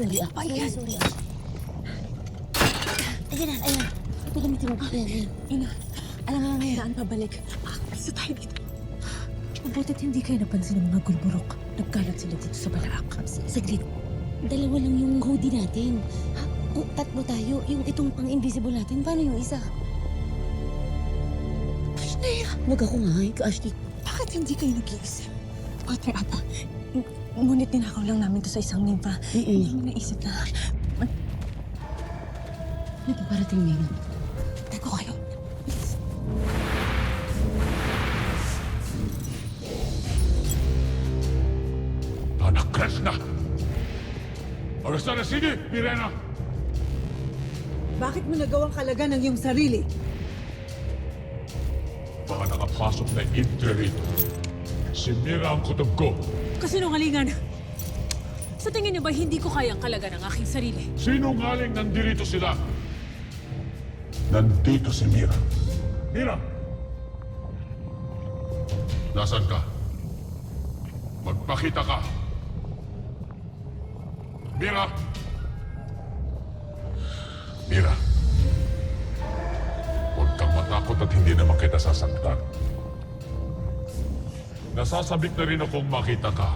sorry ah. Sorry ah. Ayan na, ayan. Ito gamitin mo. Ayan. Ina, alam mo na daan pabalik. Isa tayo dito. Mabutit hindi kayo napansin ng mga gulburok. Nagkalat sila dito sa Balaak. Saglit. Dalawa lang yung hoodie natin. Ha? Kung tatlo tayo, yung itong pang-invisible natin, paano yung isa? Ashley! Huwag ako nga, Ashley. Bakit hindi kayo nag-iisip? Otre, ata. Ngunit ninakaw lang namin to sa isang nimpa. Hindi mo naisip na. May paparating ngayon. Teko kayo. Anak Krishna! Agastan na sige, Mirena! Bakit mo nagawang kalaga ng iyong sarili? Baka nakapasok na Indra rito. Si Mira ang kutob ko. Kasinungalingan. Sa tingin niyo ba hindi ko kayang kalaga ng aking sarili? Sinungaling nandirito sila. Nandito si Mira. Mira! Nasaan ka? Magpakita ka. Mira! Mira. Huwag kang matakot at hindi naman kita sasaktan. Nasasabik na rin akong makita ka.